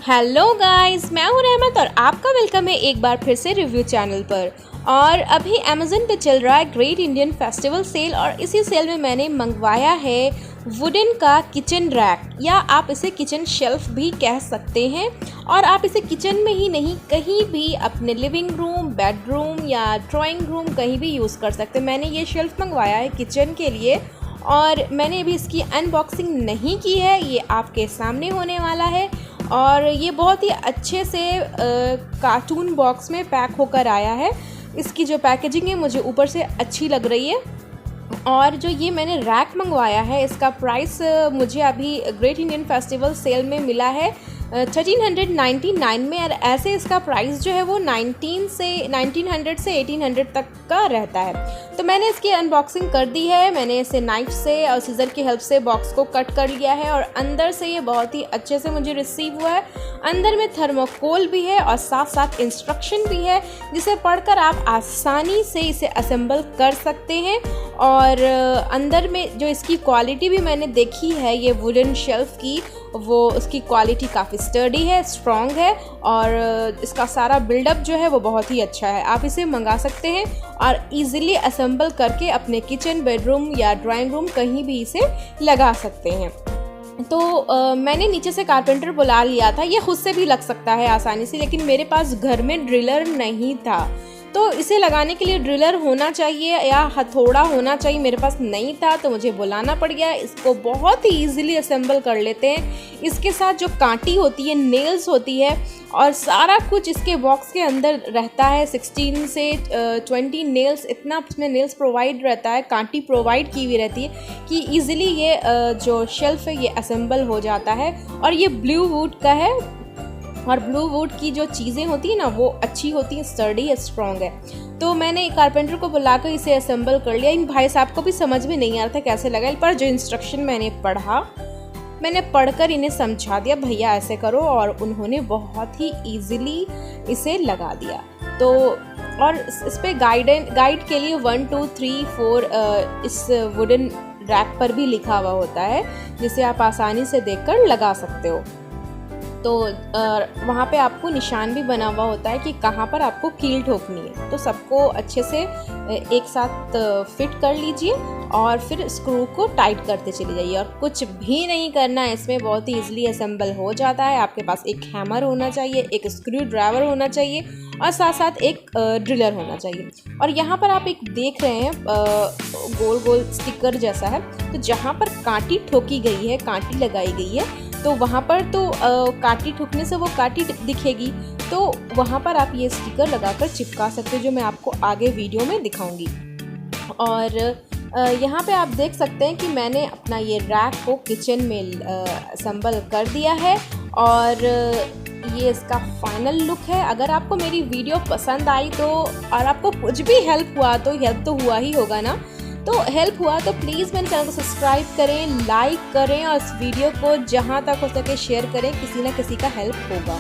Hello guys, मैं हूं रहमत और आपका वेलकम है एक बार फिर से रिव्यू चैनल पर। और अभी अमेज़न पे चल रहा है ग्रेट इंडियन फेस्टिवल सेल और इसी सेल में मैंने मंगवाया है वुडन का किचन रैक, या आप इसे किचन शेल्फ भी कह सकते हैं। और आप इसे किचन में ही नहीं, कहीं भी अपने लिविंग रूम, बेडरूम या ड्राइंग रूम कहीं भी यूज़ कर सकते हैं। मैंने ये शेल्फ मंगवाया है किचन के लिए और मैंने अभी इसकी अनबॉक्सिंग नहीं की है, ये आपके सामने होने वाला है। और ये बहुत ही अच्छे से कार्टून बॉक्स में पैक होकर आया है। इसकी जो पैकेजिंग है मुझे ऊपर से अच्छी लग रही है। और जो ये मैंने रैक मंगवाया है इसका प्राइस मुझे अभी ग्रेट इंडियन फेस्टिवल सेल में मिला है 1399 में। और ऐसे इसका प्राइस जो है वो 1900 से 1800 तक का रहता है। तो मैंने इसकी अनबॉक्सिंग कर दी है। मैंने इसे नाइफ से और सीज़र की हेल्प से बॉक्स को कट कर लिया है और अंदर से ये बहुत ही अच्छे से मुझे रिसीव हुआ है। अंदर में थर्मोकोल भी है और साथ साथ इंस्ट्रक्शन भी है जिसे पढ़कर आप आसानी से इसे असेंबल कर सकते हैं। और अंदर में जो इसकी क्वालिटी भी मैंने देखी है ये वुडन शेल्फ की, वो उसकी क्वालिटी काफ़ी स्टर्डी है, स्ट्रॉन्ग है और इसका सारा बिल्डअप जो है वो बहुत ही अच्छा है। आप इसे मंगा सकते हैं और इजीली असेंबल करके अपने किचन, बेडरूम या ड्राइंग रूम कहीं भी इसे लगा सकते हैं। तो मैंने नीचे से कारपेंटर बुला लिया था, ये खुद से भी लग सकता है आसानी से, लेकिन मेरे पास घर में ड्रिलर नहीं था। तो इसे लगाने के लिए ड्रिलर होना चाहिए या हथौड़ा होना चाहिए, मेरे पास नहीं था तो मुझे बुलाना पड़ गया। इसको बहुत ही ईजिली असेंबल कर लेते हैं। इसके साथ जो कांटी होती है, नेल्स होती है और सारा कुछ इसके बॉक्स के अंदर रहता है। 16 से 20 नेल्स, इतना इसमें नेल्स प्रोवाइड रहता है, कांटी प्रोवाइड की हुई रहती है कि ईजिली ये जो शेल्फ है ये असेंबल हो जाता है। और ये ब्लू वुड का है और ब्लू वुड की जो चीज़ें होती हैं ना वो अच्छी होती हैं, स्टर्डी है, स्ट्रॉन्ग है। तो मैंने एक कारपेंटर को बुलाकर इसे असेंबल कर लिया। इन भाई साहब को भी समझ में नहीं आ रहा था कैसे लगा, पर जो इंस्ट्रक्शन मैंने पढ़कर इन्हें समझा दिया, भैया ऐसे करो, और उन्होंने बहुत ही ईजिली इसे लगा दिया। तो और इस पर गाइड के लिए 1 2 3 4 इस वुडन रैक पर भी लिखा हुआ होता है जिसे आप आसानी से देखकर लगा सकते हो। तो वहाँ पे आपको निशान भी बना हुआ होता है कि कहाँ पर आपको कील ठोकनी है। तो सबको अच्छे से एक साथ फिट कर लीजिए और फिर स्क्रू को टाइट करते चले जाइए और कुछ भी नहीं करना है। इसमें बहुत ही ईजिली असेंबल हो जाता है। आपके पास एक हैमर होना चाहिए, एक स्क्रू ड्राइवर होना चाहिए और साथ साथ एक ड्रिलर होना चाहिए। और यहाँ पर आप एक देख रहे हैं गोल गोल स्टिकर जैसा है, तो जहाँ पर कांटी ठोकी गई है, कांटी लगाई गई है, तो वहाँ पर तो कांटी ठुकने से वो कांटी दिखेगी, तो वहाँ पर आप ये स्टिकर लगाकर चिपका सकते हो, जो मैं आपको आगे वीडियो में दिखाऊंगी। और यहाँ पे आप देख सकते हैं कि मैंने अपना ये रैक को किचन में असेंबल कर दिया है और ये इसका फाइनल लुक है। अगर आपको मेरी वीडियो पसंद आई तो, और आपको कुछ भी हेल्प हुआ तो, हेल्प तो हुआ ही होगा ना, तो हेल्प हुआ तो प्लीज़ मेरे चैनल को सब्सक्राइब करें, लाइक करें और इस वीडियो को जहाँ तक हो सके शेयर करें, किसी ना किसी का हेल्प होगा।